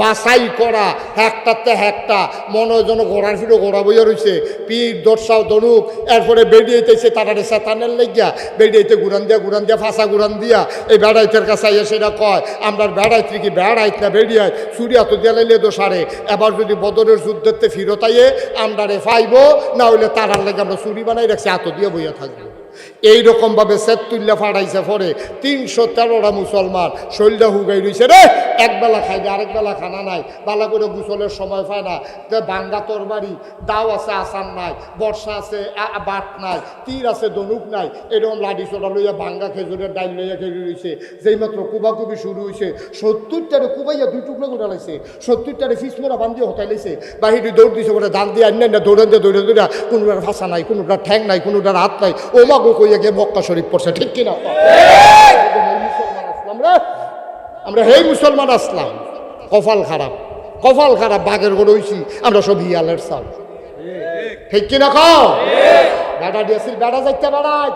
বাছাই করা, একটাতে একটা মনে হয় যেন ঘোড়ার ফিরো ঘোড়া বইয়া রয়েছে, পীর দর্শাও দনুক। এরপরে বেরিয়েতেছে তারারে সেতানের লেগিয়া, বেরিয়েতে ঘুরান দিয়া ফাঁসা ঘুরান দিয়া এই বেড়াইতের কাছে আইয়া সেটা কয় আমরা বেড়াইতে কি বেড়াইত না বেরিয়ায় সুরিয়া তো দিয়ালাইলে দোষারে। এবার যদি বদরের যুদ্ধেতে ফিরত আইয়ে আমরা রে ফাইব, না হইলে তারার লেগে আমরা চুরি বানাই রাখছি, এত দিয়ে বইয়া থাকবো। এইরকম ভাবে সেতুল্লা ফাড়াইছে। পরে 313টা মুসলমান শৈলটা হুগাই রয়েছে রে, একবেলা খাইবে আরেক বেলা খানা নাই, বালা করে গোসলের সময় পায় না, বাঙ্গা তরবারি দাও আছে আসান নাই, বর্ষা আছে বাট নাই, তীর আছে দনুক নাই, এরকম লাঠি চোটা লইয়া ভাঙ্গা খেজুরের ডাইল লইয়া খেয়ে রয়েছে। যেই মাত্র কুবাকুবি শুরু হয়েছে 70টারে কুবাইয়া 2 টুকরো করে লাইছে, 70টারে ফিসমোরা বান্ধিয়ে হতাই লাইছে, বাহিরে দৌড় দিছে, ওরা দান দিয়ে আন্য দৌড়ান দিয়ে দৌড়া কোনোটার ফাঁসা নাই, কোনোটার ঠ্যাং নাই, কোনোটার হাত নাই, ও মা গো কইয়া গিয়ে মক্কা শরীফ পড়ছে। ঠিক কিনা? আমরা হেই মুসলমান আসলাম, কপাল খারাপ, কপাল খারাপ, বাঘের গরু হইছি আমরা, সব হিয়ালের চাল। ঠিক কিনা খাও? বেড়া দিয়েছিল, বেড়া যাইতে বেড়াই,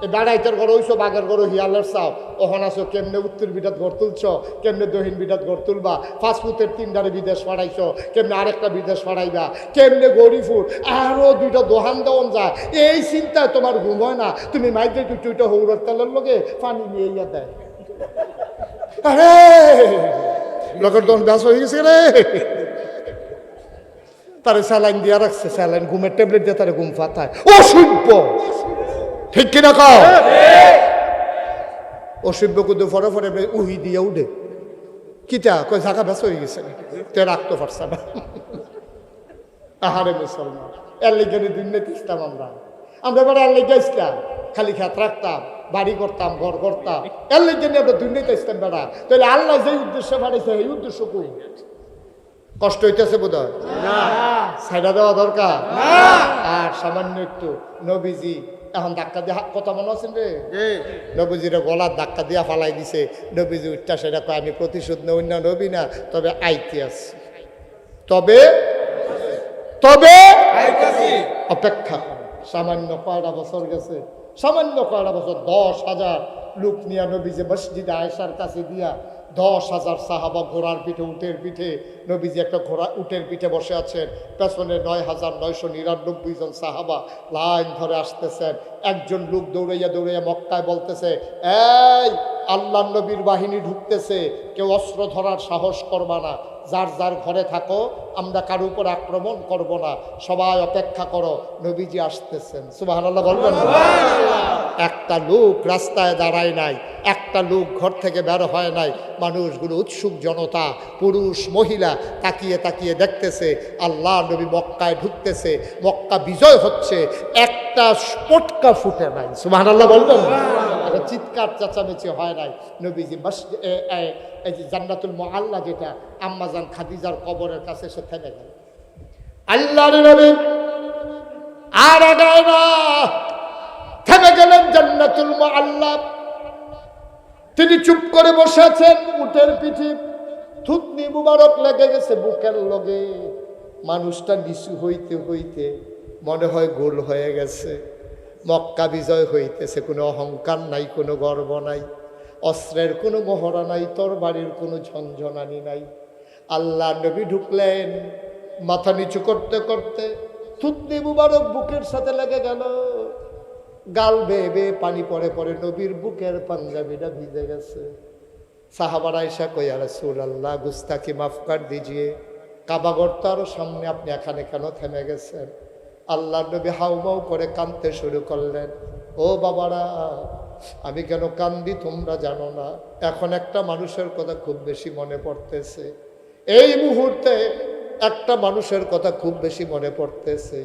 এই বেড়াইতের ঘর হইছো বাঘের গরু হিয়ালের চাও। ওখানে আসো কেমনে উত্তর বিটাত ঘর তুলছ, কেমনে দক্ষিণ বিটাত ঘর তুলবা, ফাস্টফুডের 3টারে বিদেশ পাঠাইছ, কেমনে আরেকটা বিদেশ পাঠাইবা, কেমনে গরিফুর আরো 2টা দোহান দেওয়ান যায়, এই চিন্তায় তোমার ঘুম হয় না। তুমি মাইতে টুইটা হৌরর তেলের লগে পানি নিয়ে ইয়া দেয়, আরে লোকের দোকান ব্যাস হয়ে গেছে রে, তারে স্যালাইন দিয়া রাখছে, স্যালাইন ঘুমের ট্যাবলেট দিয়ে তারে ঘুম ফাতায়, অসভ্য। ঠিক কিনা কও? অসভ্য কুদু ফরে ফরে উহি দিয়ে উঠে কিটা কই জায়গা ব্যাস হয়ে গেছে, তে রাখতে পারছে না। আহারে মুসলমান, এর লেগে দুর্নীতি ইসলাম আমরা এবার এর লেগে ইসলাম খালি খেত রাখতাম, বাড়ি করতাম, ঘর করতাম, এর লেগে নিয়ে আমরা দুর্নীতি ইসলাম বেড়া। তাহলে আল্লাহ যে উদ্দেশ্যে বাড়াইছে এই উদ্দেশ্য কই? কষ্ট হইতেছে বোধ হয় না, ছাইড়া দেওয়া দরকার। আর সামান্য একটু নবীজি এখন ধাক্কা দিয়ে কথা মনে আছেন রে, নবীজির গলার ধাক্কা দিয়া ফালাই দিছে, নবীজি উঠটা সেটা কয় আমি প্রতিশোধ নেই না নবী না, তবে আইতে আসছি, তবে অপেক্ষা। সামান্য কয়টা বছর গেছে, সামান্য কয়টা বছর 10,000 লোক নিয়ে নবীজি মসজিদে আয়েশার কাছে দিয়া 10,000 সাহাবা ঘোড়ার পিঠে উটের পিঠে, নবীজি একটা উটের পিঠে বসে আছেন, পেছনে 9,999 জন সাহাবা লাইন ধরে আসতেছেন। একজন লোক দৌড়াইয়া মক্কায় বলতেছে, এই আল্লাহ নবীর বাহিনী ঢুকতেছে, কেউ অস্ত্র ধরার সাহস করবা না, যার যার ঘরে থাকো, আমরা কারো উপর আক্রমণ করব না, সবাই অপেক্ষা করো, নবীজি আসতেছেন। সুবহানাল্লাহ বলবেন না? একটা লোক রাস্তায় দাঁড়ায় নাই, একটা লোক ঘর থেকে বের হয় নাই, মানুষগুলো উৎসুক জনতা, পুরুষ মহিলা তাকিয়ে তাকিয়ে দেখতেছে আল্লাহ নবী মক্কায় ঢুকতেছে, মক্কা বিজয় হচ্ছে, একটা পটকা ফুটে নাই। সুবহানাল্লাহ বলবেন না? চিৎকার চেঁচামেচি হয় নাই। নবীজি এই যে জান্নাতুল মুআল্লা, যেটা আম্মাজান খাদিজার কবরের কাছে সে থেমে গেল। আল্লাহর নবী আর আগায় না, থেমে গেলেন জান্নাতুল মুআল্লা। তিনি চুপ করে বসে আছেন, উটের পিঠে থুতনি মুবারক লেগে গেছে বুকের লগে। মানুষটা নিচু হইতে হইতে মনে হয় গোল হয়ে গেছে। মক্কা বিজয় হইতেছে, কোনো অহংকার নাই, কোনো গর্ব নাই, অস্ত্রের কোনো মহড়া নাই, তরবারির কোনো ঝনঝনানি নাই। আল্লাহ নবী ঢুকলেন, মাথা নিচু করতে করতে থুতনি মুবারক বুকের সাথে লেগে গেল, গাল বেয়ে বেয়ে পানি পড়ে পড়ে নবীর বুকের পাঞ্জাবিটা ভিজে গেছে। সাহাবারা এসা কই, ইয়া রাসূলুল্লাহ গুস্তাকি মাফ কর দিজিয়ে, কাবাগর তো আরো সামনে, আপনি এখানে কেন থেমে গেছেন? আল্লাহ নবী হাউমাউ করে কাঁদতে শুরু করলেন। ও বাবারা, আমি কেন কান্দি তোমরা জানো না। এখন একটা মানুষের কথা খুব বেশি মনে পড়তেছে, এই মুহূর্তে একটা মানুষের কথা খুব বেশি মনে পড়তেছে।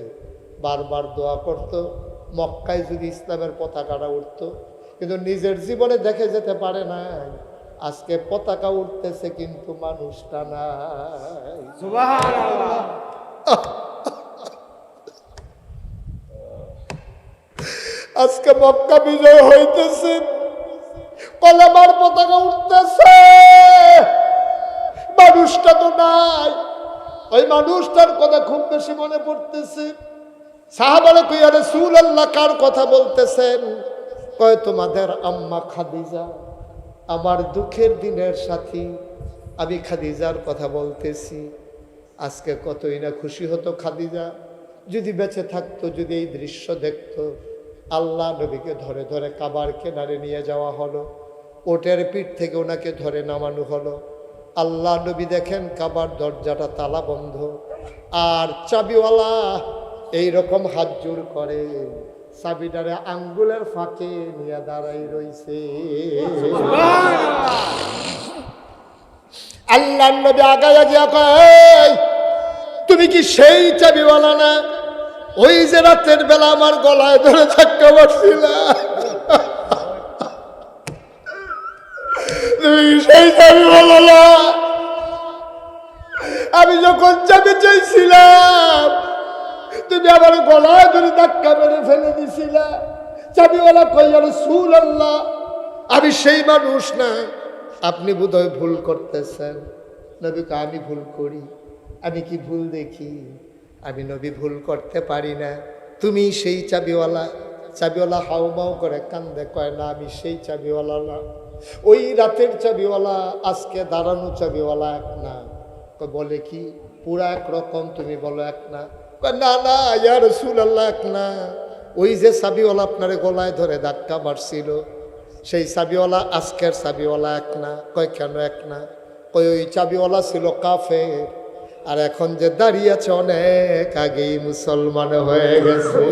বারবার দোয়া করতো, মক্কায় যদি ইসলামের পতাকাটা উঠতো, কিন্তু নিজের জীবনে দেখে যেতে পারে না। আজকে পতাকা উঠতেছে কিন্তু মানুষটা নাই। সুবহানাল্লাহ। আজকে মক্কা বিজয় হইতেছে, কলেমার পতাকা উঠতেছে, মানুষটা তো নাই। ওই মানুষটার কথা খুব বেশি মনে পড়তেছে। সাহাবারা কই, আরে রাসূলুল্লাহ কার কথা বলতেছেন? কয় তোমাদের আম্মা খাদিজা, আমার দুঃখের দিনের সাথী, আমি খাদিজার কথা বলতেছি। আজকে কতই না খুশি হতো খাদিজা যদি বেঁচে থাকতো, যদি এই দৃশ্য দেখতো। আল্লাহ নবীকে ধরে ধরে কাবার কিনারে নিয়ে যাওয়া হলো, ওটের পিঠ থেকে ওনাকে ধরে নামানো হলো। আল্লাহ নবী দেখেন কাবার দরজাটা তালা বন্ধ, আর চাবিওয়ালা এইরকম হাত জোর করে চাবিটারে আঙ্গুলের ফাঁকে নিয়ে দাঁড়াই রইছে। আল্লাহ নবী আগায়া গিয়া কয়, তুমি কি সেই চাবিওয়ালা না? ওই যে রাতের বেলা আমার গলায় ধরে ধাক্কা মারছিলা, তুমি সেই চাবিওয়ালা না? আমি যখন চাবি চাইছিলাম তুমি আমার গলায় ধরে ধাক্কা মেরে ফেলে দিছিলা। চাবিওয়ালা কই, ইয়া রাসূলুল্লাহ আমি সেই মানুষ না, আপনি বোধহয় ভুল করতেছেন। নবী কয়, আমি ভুল করি? আমি কি ভুল দেখি? আমি নবী ভুল করতে পারি না। তুমি সেই চাবিওয়ালা? চাবিওয়ালা হাউমাউ করে কান্দে, কয় না আমি সেই চাবিওয়ালা না। ওই রাতের চাবিওয়ালা আজকে দাঁড়ানো চাবিওয়ালা এক না। বলে কি পুরা একরকম? তুমি বলো এক না। না না ইয়া রাসূলুল্লাহ এক না। ওই যে চাবিওয়ালা আপনারে গলায় ধরে ধাক্কা মারছিল, সেই চাবিওয়ালা আজকের চাবিওয়ালা এক না। কয় কেন এক না? কই ওই চাবিওয়ালা ছিল কাফের, আর এখন যে দাঁড়িয়ে আছে অনেক আগেই মুসলমান হয়ে গেছে।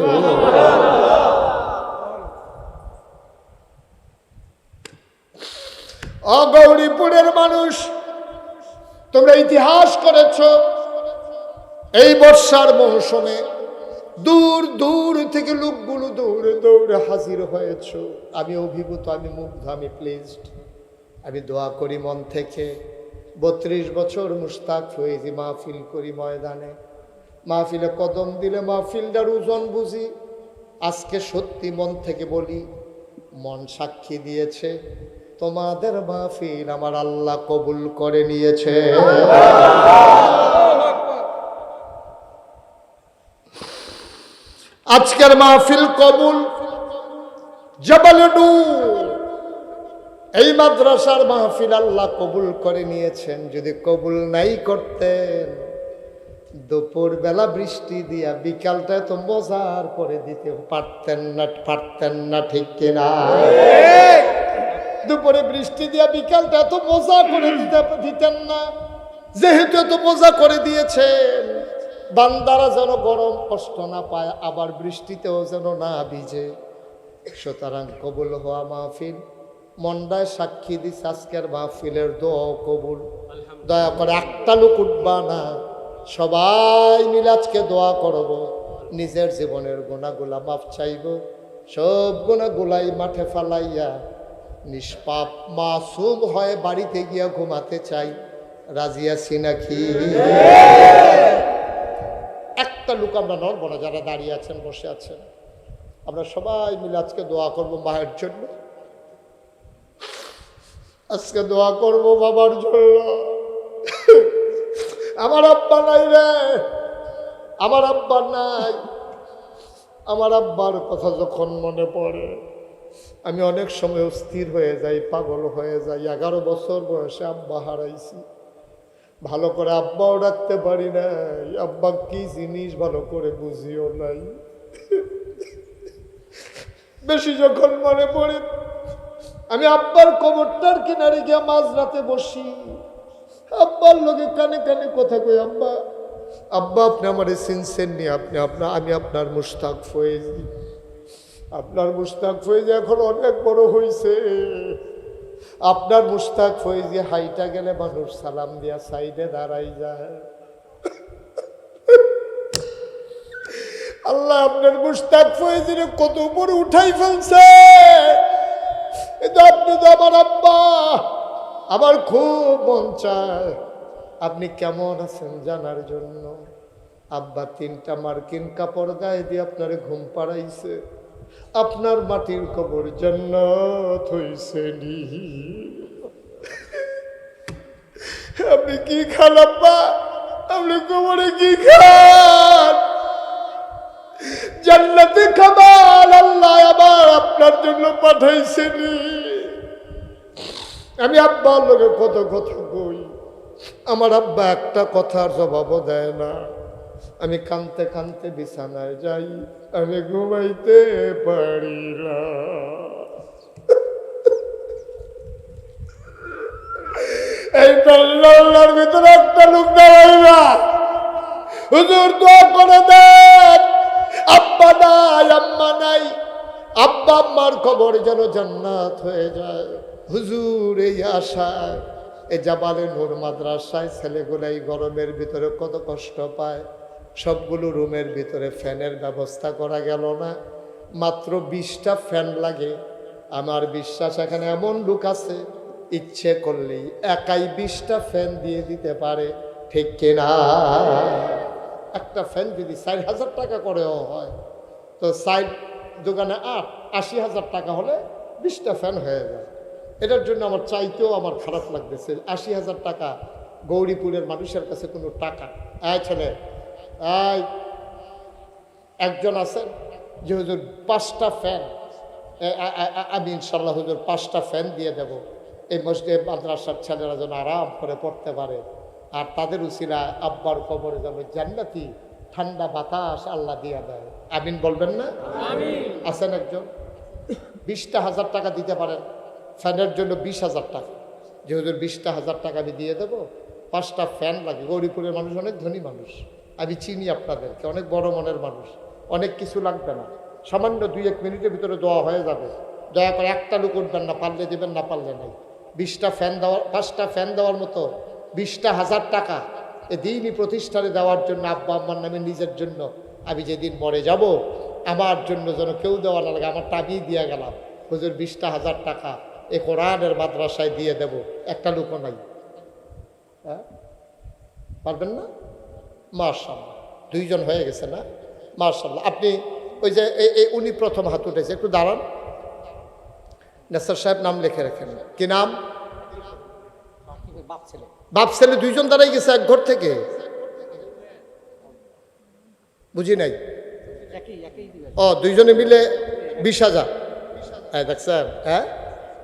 গৌরীপুরের মানুষ, তোমরা ইতিহাস করেছ। এই বর্ষার মৌসুমে দূর দূর থেকে লোকগুলো দৌড়ে দৌড়ে হাজির হয়েছ। আমি অভিভূত, আমি মুগ্ধ, আমি প্লিজড। আমি দোয়া করি মন থেকে, 32 বছর মুশতাক ফয়েজি মাহফিল করি ময়দানে। মাহফিলে কদম দিলে মাহফিলটার ওজন বুঝি। আজকে সত্যি মন থেকে বলি, মন সাক্ষী দিয়েছে তোমাদের মাহফিল আমার আল্লাহ কবুল করে নিয়েছে। আজকের মাহফিল কবুল। জবালে নূর এই মাদ্রাসার মাহফিল আল্লাহ কবুল করে নিয়েছেন। যদি কবুল নাই করতেন, দুপুর বেলা বৃষ্টি দিয়া বিকালটা তো মজার করে দিতে পারতেন না, ঠিক কিনা? দুপুরে বৃষ্টি দিয়া বিকালটা এত মজা করে দিতেন না। যেহেতু এত মজা করে দিয়েছেন, বান্দারা যেন গরম কষ্ট না পায়, আবার বৃষ্টিতেও যেন না ভিজে। সুতরাং কবুল হওয়া মাহফিল, মন্ডায় সাক্ষী দিচ্ছে আজকের মাহফিলের দোয়া কবুল। দয়া করে একটা লোক উঠবা না, সবাই মিলে আজকে দোয়া করব। নিজের জীবনের গুনাহগুলা মাফ চাইব, সব গুনাহগুলাই মাঠে ফালাইয়া নিষ্পাপ মাসুম হয়ে বাড়িতে গিয়া ঘুমাতে চাই। রাজি আছি নাকি? একটা লোক আমরা নড়ব না, যারা দাঁড়িয়ে আছেন বসে আছেন। আমরা সবাই মিলে আজকে দোয়া করব মায়ের জন্য, আজকে দোয়া করব বাবার জন্য। আমার আব্বা নাই রে, আমার আব্বা নাই। আমার আব্বার কথা যখন মনে পড়ে আমি অনেক সময় অস্থির হয়ে যাই, পাগল হয়ে যাই। 11 বছর বয়সে আব্বা হারাইছি, ভালো করে আব্বাও ডাকতে পারি নাই। আব্বা কি জিনিস ভালো করে বুঝিও নাই। বেশি যখন মনে পড়ে আমি আব্বার কবরটার কিনারে গিয়া মাঝরাতে বসি, আব্বার লোকে কানে কানে কথা কই, আব্বা আব্বা আপনি আমারে চিনছেন নি? আমি আপনার মুশতাক ফয়েজি। আপনার মুশতাক ফয়েজি এখন অনেক বড় হয়েছে। আপনার মুশতাক ফয়েজি হাইটা গেলে মানুষ সালাম দিয়া সাইডে দাঁড়াই যায়। আল্লাহ আপনার মুশতাক ফয়েজিরে কত উপরে উঠাই ফেলছে। কিন্তু আপনি তো আমার আব্বা, আমার খুব মন চায় আপনি কেমন আছেন জানার জন্য। আব্বা 3টা মার্কিন কাপড় গায়ে দিয়ে আপনারে ঘুম পাড়াইছে, আপনার মাটির কবর জান্নাত হইছে নি। আপনি কি খান আব্বা? আপনি কবরে কি খান? জান্নাতে খাবার আল্লাহ আবার আপনার জন্য পাঠাইছেনি। আমি আব্বার লোকে কত কথা কই, আমার আব্বা একটা কথার জবাবও দেয় না। আমি কানতে কানতে বিছানায় যাই, আমি ঘুমাইতে পারি না। এই পাল্লার ভিতরে একটা লোক দাঁড়াইবা, হুজুর দোয়া করে দেন, আব্বা নাই আম্মা নাই, আব্বা আম্মার কবর যেন জান্নাত হয়ে যায়। হুজুর এই আশায় এই জাবালে নূর মাদ্রাসায় ছেলেগুলাই গরমের ভিতরে কত কষ্ট পায়। সবগুলো রুমের ভিতরে ফ্যানের ব্যবস্থা করা গেল না, মাত্র 20টা ফ্যান লাগে। আমার বিশ্বাস এখানে এমন লোক আছে ইচ্ছে করলেই একাই 20টা ফ্যান দিয়ে দিতে পারে, ঠিক কিনা? একটা ফ্যান যদি 4,000 টাকা করেও হয়, তো সাইড দোকানে 80,000 টাকা হলে 20টা ফ্যান হয়ে যায়। এটার জন্য আমার চাইতেও আমার খারাপ লাগতেছে। 80,000 টাকা গৌরীপুরের মানুষের কাছে কোনো টাকা। ছেলে একজন আছেন যে হুজুর 5টা ফ্যান, আমি ইনশাল্লাহ হুজুর 5টা ফ্যান দিয়ে দেব, এই মসজিদ মাদ্রাসার ছেলেরা যেন আরাম করে পড়তে পারে, আর তাদের উসিলা আব্বার কবরে যেন জান্নাতি ঠান্ডা বাতাস আল্লাহ দিয়া দেয়। আমিন বলবেন না? আছেন একজন 20,000 টাকা দিতে পারেন ফ্যানের জন্য, 20,000 টাকা, যে হুজুর 20,000 টাকা আমি দিয়ে দেবো, 5টা ফ্যান লাগে। গৌরীপুরের মানুষ অনেক ধনী মানুষ, আমি চিনি আপনাদেরকে, অনেক বড় মনের মানুষ, অনেক কিছু লাগবে না, সামান্য 2-1 মিনিটের ভিতরে দোয়া হয়ে যাবে। দয়া করে একটা লোক উঠবেন না, পারলে দেবেন, না পারলে নাই। 20টা ফ্যান দেওয়ার, 5টা ফ্যান দেওয়ার মতো 20,000 টাকা এ দিনই প্রতিষ্ঠানে দেওয়ার জন্য আব্বা আম্মার নামে, নিজের জন্য, আমি যেদিন মরে যাব আমার জন্য যেন কেউ দেওয়া না লাগে, আমারটা আমি দিয়ে গেলাম। হুজুর 20,000 টাকা এ কোরআনের মাদ্রাসায় দিয়ে দেব, একটা লোকও নাই। হ্যাঁ, পারবেন না? মাশাআল্লাহ, 2 জন হয়ে গেছে না? মাশাআল্লাহ। আপনি ওই যে উনি প্রথম হাত উঠেছে, একটু দাঁড়ান। নেসার সাহেব নাম লিখে রাখেন। কি নাম? বাপ ছেলে 2 জন দাঁড়াই গেছে এক ঘর থেকে। বুঝি নাই। 2 জনে মিলে 20,000। হ্যাঁ দেখছেন? হ্যাঁ,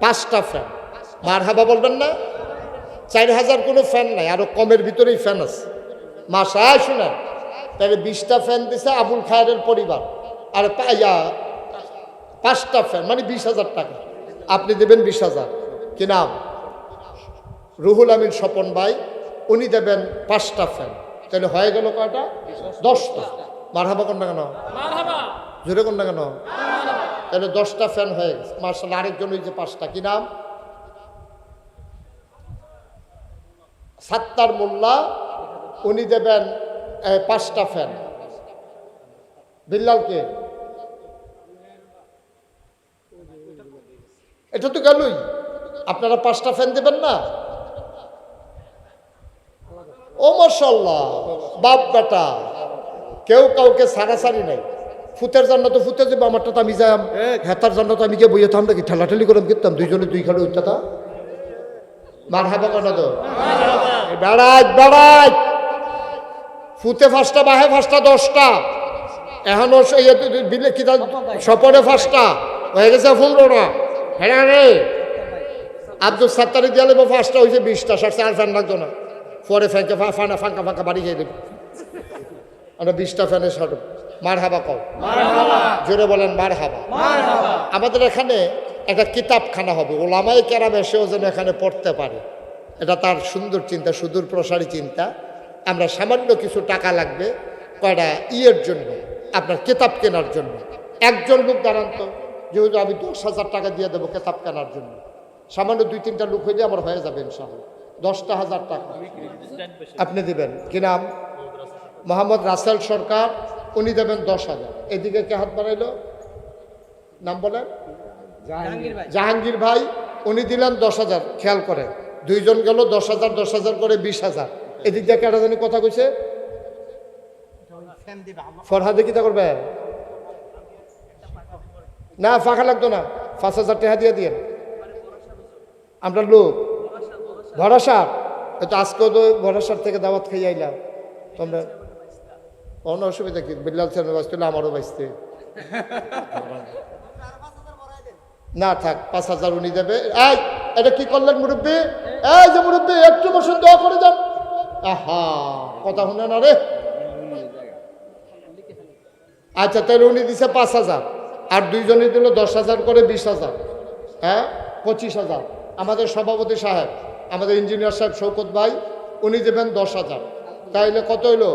5টা ফ্যান। মারহাবা বলবেন না? 4,000 কোনো ফ্যান নাই, আরো কমের ভিতরেই ফ্যান আছে। মাসা শুনেন, তাহলে 20টা ফ্যান দিছে আবুল খায়ের পরিবার, আর 5টা ফ্যান মানে 20,000 টাকা। আপনি দেবেন 20,000। কি নাম? রুহুল আমিন স্বপন ভাই, উনি দেবেন 5টা ফ্যান। তাহলে হয়ে গেল কয়টা? 10টা। মারহাবা কোন না কেন? জোরে কোন না কেন? তাহলে 10টা ফ্যান হয়ে গেছে। মার্শাল্লাহ। আরেকজন ওই যে 5টা, কি নাম? সাত্তার মোল্লা, উনি দেবেন 5টা ফ্যান। বিল্লালকে? এটা তো গেলই। আপনারা 5টা ফ্যান দেবেন না? ও মাশাআল্লাহ, বাপ বেটা কেউ কাউকে সারাসারি নাই। ফুতের জন্য তো ফুতে যাবে, আমারটা তো আমি যাই, হেতার জন্য তো আমি গিয়ে বইয়ে থাম নাকি, ঠেলাঠেলি করে করতাম, 2 জনে 2 খালে উঠতে তা। মারহাবা কেন তো? বেড়াই ফুতে 5টা, বাহে 5টা, 10টা। এখনো বিলে কি স্বপনে 5টা হয়ে গেছে, 15টা। হ্যাঁ রে, আব্দুল সাত্তারি দিয়ে দেবো 5টা, হয়েছে 20টা। 4 ফ্যান লাগতো না, পরে ফ্যানকে ফাঁকা ফাঁকা বাড়ি খেয়ে দেবে। আমরা 20টা ফ্যানের সাথে মারহাবা কও। জোরে বলেন মারহাবা। আমাদের এখানে একটা কিতাবখানা হবে, ওলামায়ে কেরাম এসেও যেন এখানে পড়তে পারে, এটা তার সুন্দর চিন্তা, সুদূর প্রসারী চিন্তা। আমরা সামান্য কিছু টাকা লাগবে কয়টা ইয়ের জন্য, আপনার কিতাব কেনার জন্য। একজন লোক দাঁড়ান তো, যেহেতু আমি 10,000 টাকা দিয়ে দেবো কিতাব কেনার জন্য। সামান্য 2-3টা লোক হইলে আমার হয়ে যাবে ইনশাআল্লাহ। 10,000 টাকা আপনি দিবেন। কি নাম? মোহাম্মদ রাসেল সরকার, উনি দেবেন 10,000। এদিকে কে হাত বাড়াইলো? নাম বলেন। জাহাঙ্গীর ভাই উনি দিলেন 10,000। খেয়াল করে দুইজন গেল 10,000 10,000 করে 20,000। এদিক দিয়ে কেটা জানি কথা কইছে ফরহাদে কি তা করবে না, ফাঁকা লাগতো না, 5,000 টাকা দিয়ে দিয়েন। আমরা লোক ভরসা, তো আজকেও তো ভরসার থেকে দাওয়াত খেয়ে আইলাম। তোমরা অন্য অসুবিধা কি, বিল্লাল সাহেব বাঁচতে আমারও বাঁচতে না থাক, 5,000 উনি দেবে। এই এটা কি করলেন মুরব্বী? এই যে মুরব্বী একটু বসুন, দোয়া করে যান। আহা, কথা শুনে না রে। আচ্ছা, তাহলে উনি দিছে 5,000, আর দুইজনে দিল 10,000 করে 20,000, হ্যাঁ 25,000। আমাদের সভাপতি সাহেব, আমাদের ইঞ্জিনিয়ার সাহেব শৌকত ভাই, উনি দেবেন 10,000। তাইলে কত হইলো?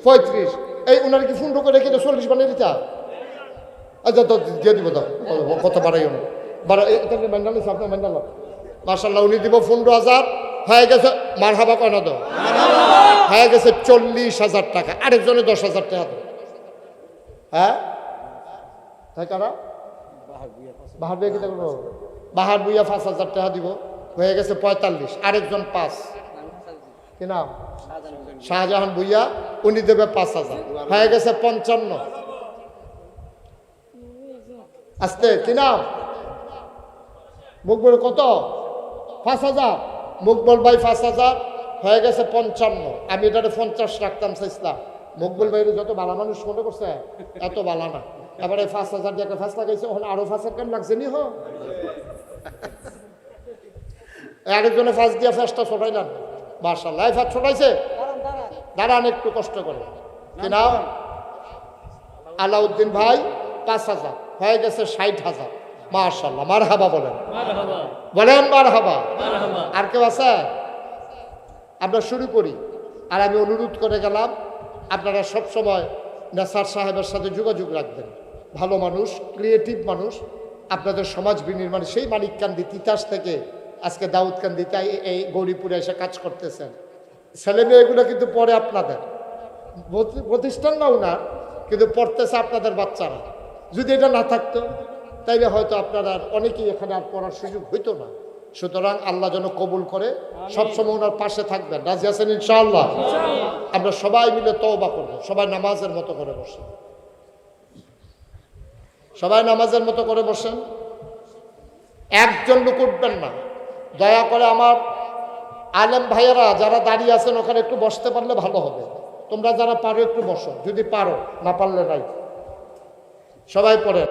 35। এই উনার কি ফোন করে রেখে 40 বানিয়ে দিতা? আচ্ছা তো দিয়ে দিব, তো কত বাড়াইও না, মেন্ডাল আপনার মেন্ডাল। মার্শাল্লাহ, উনি দিব 15,000। হয়ে গেছে মারহাবা কয়না দো, হয়ে গেছে 40,000 টাকা। আরেকজনে 10,000 টাকা দো। হ্যাঁ তাই কারা? বাহার বুয়া কি করবো? বাহার বুয়া 5,000 টাকা দিব, হয়ে গেছে 45। আরেকজন 5, কি নাম? শাহজাহান ভুইয়া, উনি দেবে 5,000, হয়ে গেছে 55। আস্তে, কি নাম? মুকবল কত? 5,000। মুকবল ভাই 5,000, হয়ে গেছে 55। আমি এটাতে 50 রাখতাম চাইছিলাম। মকবুল ভাইয়ের যত বালা মানুষ মনে করছে, এত বালা না। এবারে 5,000 দিয়ে একটা ফাঁস লাগাইছে, ওখানে আরো 5,000 কেন লাগছে নি? আরেকজনে ফাঁস দিয়ে ফাঁসটা ছড়াইলাম। মার্শাল্লাহ, ফাঁস ছড়াইছে। দাঁড়ান একটু কষ্ট করে। কি নাম? আলাউদ্দিন ভাই 5,000, হয়ে গেছে 60,000। মার্শাল্লাহ, মারহাবা বলেন, বলেন মারহাবা। আর কেউ আছে? আমরা শুরু করি। আর আমি অনুরোধ করে গেলাম, আপনারা সবসময় নাসার সাহেবের সাথে যোগাযোগ রাখবেন। ভালো মানুষ, ক্রিয়েটিভ মানুষ, আপনাদের সমাজ বিনির্মাণ। সেই মানিককান্দি তিতাস থেকে আজকে দাউদকান্দিতে এই গৌরীপুরে এসে কাজ করতেছেন। ছেলে মেয়েগুলো কিন্তু পরে আপনাদের প্রতিষ্ঠান না উনার, কিন্তু পড়তেছে আপনাদের বাচ্চারা। যদি এটা না থাকতো তাইলে হয়তো আপনারা অনেকেই এখানে আর পড়ার সুযোগ হইতো না। সুতরাং আল্লাহ যেন কবুল করে, সবসময় ওনার পাশে থাকবেন। রাজি আছেন ইনশাআল্লাহ? আমরা সবাই মিলে তওবা করব। সবাই নামাজের মতো করে বসেন, সবাই নামাজের মতো করে বসেন। একজন লোক উঠবেন না, দয়া করে। আমার আলেম ভাইয়েরা যারা দাঁড়িয়ে আছেন ওখানে একটু বসতে পারলে ভালো হবে। তোমরা যারা পারো একটু বসো, যদি পারো, না পারলে নাই। সবাই পড়েন।